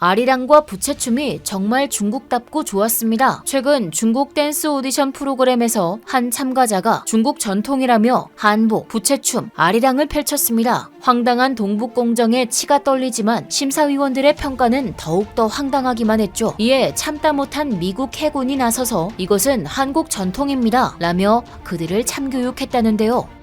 아리랑과 부채춤이 정말 중국답고 좋았습니다. 최근 중국 댄스 오디션 프로그램에서 한 참가자가 중국 전통이라며 한복, 부채춤, 아리랑을 펼쳤습니다. 황당한 동북공정에 치가 떨리지만 심사위원들의 평가는 더욱더 황당하기만 했죠. 이에 참다 못한 미국 해군이 나서서 이것은 한국 전통입니다 라며 그들을 참교육했다는데요.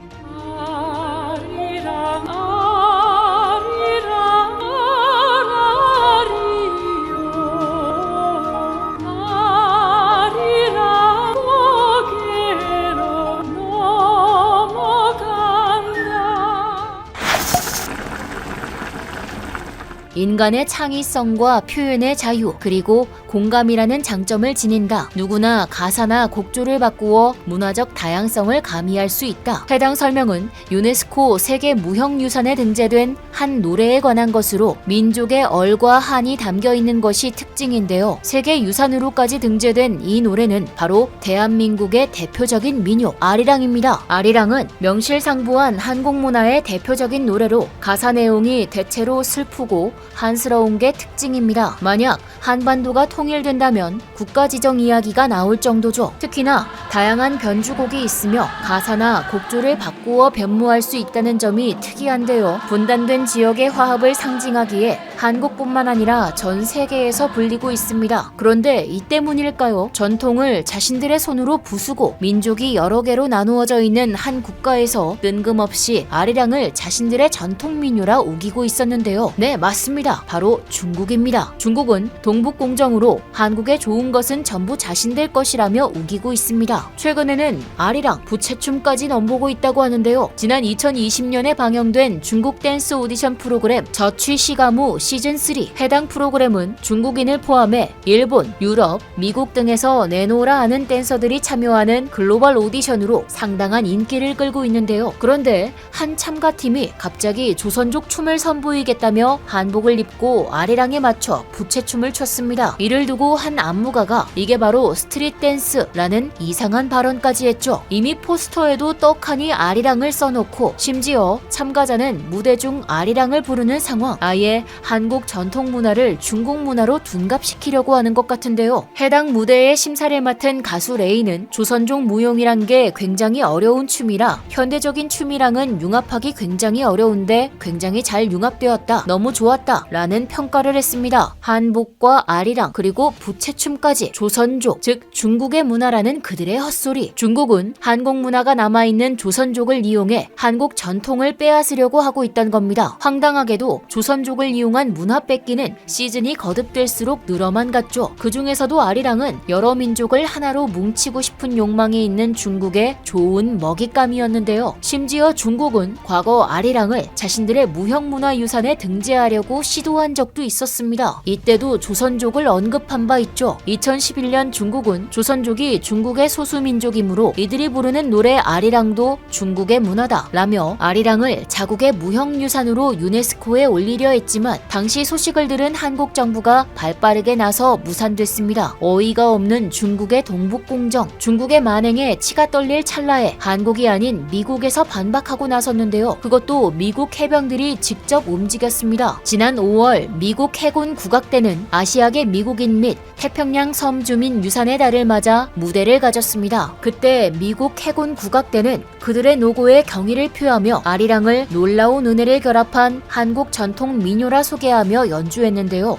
인간의 창의성과 표현의 자유, 그리고 공감이라는 장점을 지닌다. 누구나 가사나 곡조를 바꾸어 문화적 다양성을 가미할 수 있다. 해당 설명은 유네스코 세계 무형유산에 등재된 한 노래에 관한 것으로 민족의 얼과 한이 담겨 있는 것이 특징인데요. 세계유산으로까지 등재된 이 노래는 바로 대한민국의 대표적인 민요 아리랑입니다. 아리랑은 명실상부한 한국 문화의 대표적인 노래로 가사 내용이 대체로 슬프고 한스러운 게 특징입니다. 만약 한반도가 통일된다면 국가 지정 이야기가 나올 정도죠. 특히나 다양한 변주곡이 있으며 가사나 곡조를 바꾸어 변모할 수 있다는 점이 특이한데요. 분단된 지역의 화합을 상징하기에 한국뿐만 아니라 전 세계에서 불리고 있습니다. 그런데 이 때문일까요? 전통을 자신들의 손으로 부수고 민족이 여러 개로 나누어져 있는 한 국가에서 뜬금없이 아리랑을 자신들의 전통 민요라 우기고 있었는데요. 네, 맞습니다. 바로 중국입니다. 중국은 동북공정으로 한국의 좋은 것은 전부 자신들 것이라며 우기고 있습니다. 최근에는 아리랑, 부채춤까지 넘보고 있다고 하는데요. 지난 2020년에 방영된 중국 댄스 오디션 프로그램 저취시가무 시즌3. 해당 프로그램은 중국인을 포함해 일본, 유럽, 미국 등에서 내놓으라 하는 댄서들이 참여하는 글로벌 오디션으로 상당한 인기를 끌고 있는데요. 그런데 한 참가팀이 갑자기 조선족 춤을 선보이겠다며 한복을 입고 아리랑에 맞춰 부채춤을 췄습니다. 이를 두고 한 안무가가 이게 바로 스트릿 댄스라는 이상한 발언까지 했죠. 이미 포스터에도 떡하니 아리랑을 써놓고 심지어 참가자는 무대 중 아리랑을 부르는 상황. 아예 한국 전통 문화를 중국 문화로 둔갑시키려고 하는 것 같은데요. 해당 무대의 심사를 맡은 가수 레이는 조선족 무용이란 게 굉장히 어려운 춤이라 현대적인 춤이랑은 융합하기 굉장히 어려운데 굉장히 잘 융합되었다. 너무 좋았다. 라는 평가를 했습니다. 한복과 아리랑 그리고 부채춤까지 조선족, 즉 중국의 문화라는 그들의 헛소리. 중국은 한국 문화가 남아있는 조선족을 이용해 한국 전통을 빼앗으려고 하고 있다는 겁니다. 황당하게도 조선족을 이용한 문화 뺏기는 시즌이 거듭될수록 늘어만 갔죠. 그 중에서도 아리랑은 여러 민족을 하나로 뭉치고 싶은 욕망이 있는 중국의 좋은 먹잇감이었는데요. 심지어 중국은 과거 아리랑을 자신들의 무형문화유산에 등재하려고 시도한 적도 있었습니다. 이때도 조선족을 언급한 바 있죠. 2011년 중국은 조선족이 중국의 소수민족이므로 이들이 부르는 노래 아리랑도 중국의 문화다 라며 아리랑을 자국의 무형유산으로 유네스코에 올리려 했지만 당시 소식을 들은 한국 정부가 발빠르게 나서 무산됐습니다. 어이가 없는 중국의 동북공정, 중국의 만행에 치가 떨릴 찰나에 한국이 아닌 미국에서 반박하고 나섰는데요. 그것도 미국 해병들이 직접 움직였습니다. 지난 5월 미국 해군 국악대는 아시아계 미국인 및 태평양 섬 주민 유산의 달을 맞아 무대를 가졌습니다. 그때 미국 해군 국악대는 그들의 노고에 경의를 표하며 아리랑을 놀라운 은혜를 결합한 한국 전통 민요라 소개하며 연주했는데요.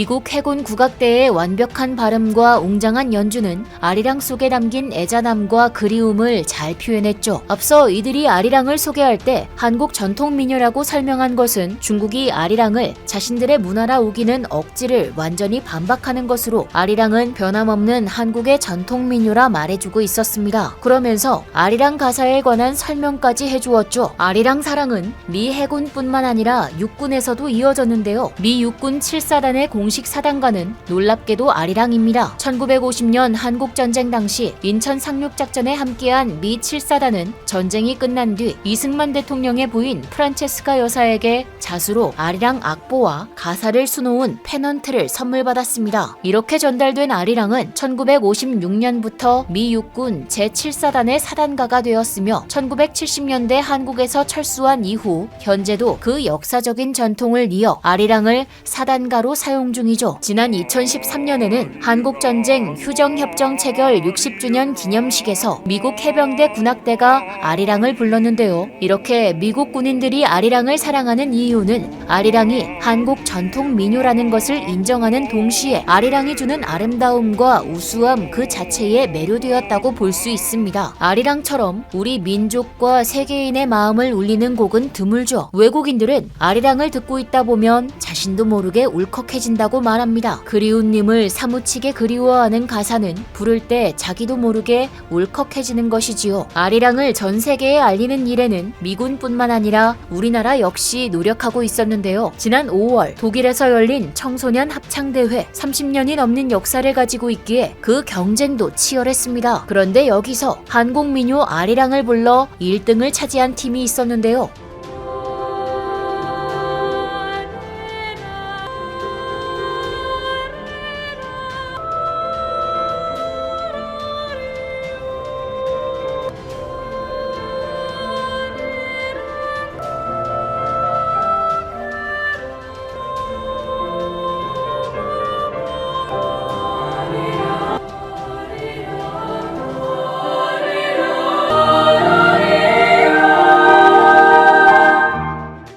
미국 해군 국악대의 완벽한 발음과 웅장한 연주는 아리랑 속에 담긴 애잔함과 그리움을 잘 표현했죠. 앞서 이들이 아리랑을 소개할 때 한국 전통 민요라고 설명한 것은 중국이 아리랑을 자신들의 문화라 우기는 억지를 완전히 반박하는 것으로 아리랑은 변함없는 한국의 전통 민요라 말해주고 있었습니다. 그러면서 아리랑 가사에 관한 설명까지 해주었죠. 아리랑 사랑은 미 해군뿐만 아니라 육군에서도 이어졌는데요. 미 육군 7사단의 공식 사단과는 놀랍게도 아리랑입니다. 1950년 한국전쟁 당시 인천 상륙작전에 함께한 미 7사단은 전쟁이 끝난 뒤 이승만 대통령의 부인 프란체스카 여사에게 자수로 아리랑 악보와 가사를 수놓은 페넌트를 선물 받았습니다. 이렇게 전달된 아리랑은 1956년부터 미 육군 제7사단의 사단가가 되었으며 1970년대 한국에서 철수한 이후 현재도 그 역사적인 전통을 이어 아리랑을 사단가로 사용 중이죠. 지난 2013년에는 한국전쟁 휴정협정 체결 60주년 기념식에서 미국 해병대 군악대가 아리랑을 불렀는데요. 이렇게 미국 군인들이 아리랑을 사랑하는 이유는 아리랑이 한국 전통 민요라는 것을 인정하는 동시에 아리랑이 주는 아름다움과 우수함 그 자체에 매료되었다고 볼 수 있습니다. 아리랑처럼 우리 민족과 세계인의 마음을 울리는 곡은 드물죠. 외국인들은 아리랑을 듣고 있다 보면 자신도 모르게 울컥해진다고 말합니다. 그리운 님을 사무치게 그리워하는 가사는 부를 때 자기도 모르게 울컥해지는 것이지요. 아리랑을 전 세계에 알리는 일에는 미군뿐만 아니라 우리나라 역시 노력하고 있었는데요. 지난 5월 독일에서 열린 청소년 합창대회 30년이 넘는 역사를 가지고 있기에 그 경쟁도 치열했습니다. 그런데 여기서 한국 민요 아리랑을 불러 1등을 차지한 팀이 있었는데요.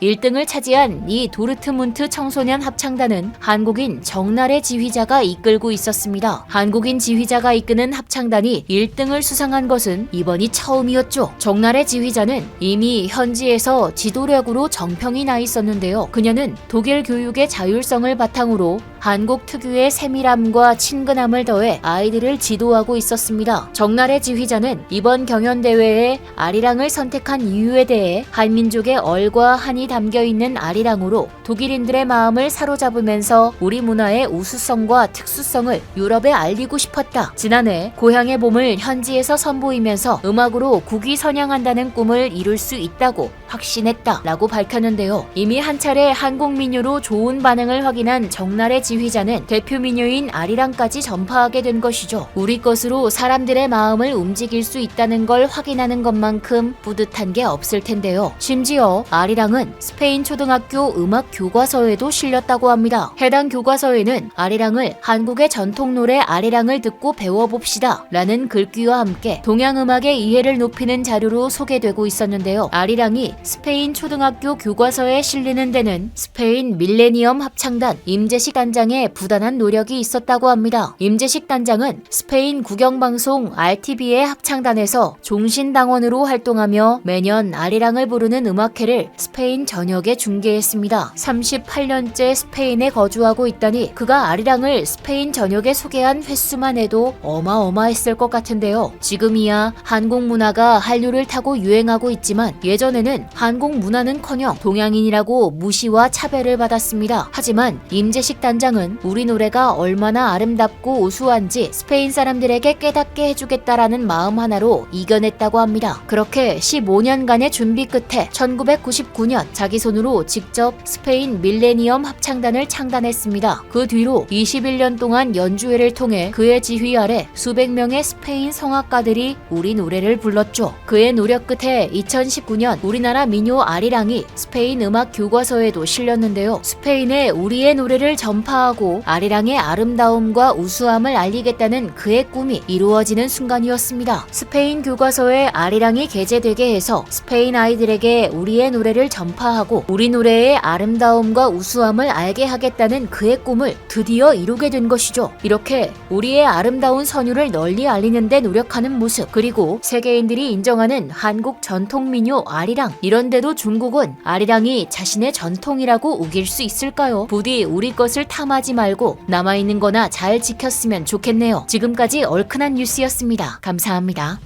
일 등을 차지한 이 도르트문트 청소년 합창단은 한국인 정날의 지휘자가 이끌고 있었습니다. 한국인 지휘자가 이끄는 합창단이 1등을 수상한 것은 이번이 처음이었죠. 정날의 지휘자는 이미 현지에서 지도력으로 정평이 나 있었는데요. 그녀는 독일 교육의 자율성을 바탕으로 한국 특유의 세밀함과 친근함을 더해 아이들을 지도하고 있었습니다. 정날의 지휘자는 이번 경연대회에 아리랑을 선택한 이유에 대해 한민족의 얼과 한이 담겨있는 아리랑으로 독일인들의 마음을 사로잡으면서 우리 문화의 우수성과 특수성을 유럽에 알리고 싶었다. 지난해 고향의 봄을 현지에서 선보이면서 음악으로 국위 선양한다는 꿈을 이룰 수 있다고 확신했다 라고 밝혔는데요. 이미 한 차례 한국 민요로 좋은 반응을 확인한 정날의 지휘자는 대표 민요인 아리랑까지 전파하게 된 것이죠. 우리 것으로 사람들의 마음을 움직일 수 있다는 걸 확인하는 것만큼 뿌듯한 게 없을 텐데요. 심지어 아리랑은 스페인 초등학교 음악 교과서에도 실렸다고 합니다. 해당 교과서에는 아리랑을 한국의 전통 노래 아리랑을 듣고 배워봅시다 라는 글귀와 함께 동양음악의 이해를 높이는 자료로 소개되고 있었는데요. 아리랑이 스페인 초등학교 교과서에 실리는 데는 스페인 밀레니엄 합창단 임재식 단장의 부단한 노력이 있었다고 합니다. 임재식 단장은 스페인 국영방송 RTV의 합창단에서 종신당원으로 활동하며 매년 아리랑을 부르는 음악회를 스페인 전역에 중계했습니다. 38년째 스페인에 거주하고 있다니 그가 아리랑을 스페인 전역에 소개한 횟수만 해도 어마어마했을 것 같은데요. 지금이야 한국 문화가 한류를 타고 유행하고 있지만 예전에는 한국 문화는커녕 동양인이라고 무시와 차별을 받았습니다. 하지만 임재식 단장은 우리 노래가 얼마나 아름답고 우수한지 스페인 사람들에게 깨닫게 해주겠다라는 마음 하나로 이겨냈다고 합니다. 그렇게 15년간의 준비 끝에 1999년 자기 손으로 직접 스페인 밀레니엄 합창단을 창단했습니다. 그 뒤로 21년 동안 연주회를 통해 그의 지휘 아래 수백 명의 스페인 성악가들이 우리 노래를 불렀죠. 그의 노력 끝에 2019년 우리나라 우리나라 민요 아리랑이 스페인 음악 교과서에도 실렸는데요. 스페인에 우리의 노래를 전파하고 아리랑의 아름다움과 우수함을 알리겠다는 그의 꿈이 이루어지는 순간이었습니다. 스페인 교과서에 아리랑이 게재되게 해서 스페인 아이들에게 우리의 노래를 전파하고 우리 노래의 아름다움과 우수함을 알게 하겠다는 그의 꿈을 드디어 이루게 된 것이죠. 이렇게 우리의 아름다운 선율을 널리 알리는 데 노력하는 모습, 그리고 세계인들이 인정하는 한국 전통 민요 아리랑, 이런데도 중국은 아리랑이 자신의 전통이라고 우길 수 있을까요? 부디 우리 것을 탐하지 말고 남아있는 거나 잘 지켰으면 좋겠네요. 지금까지 얼큰한 뉴스였습니다. 감사합니다.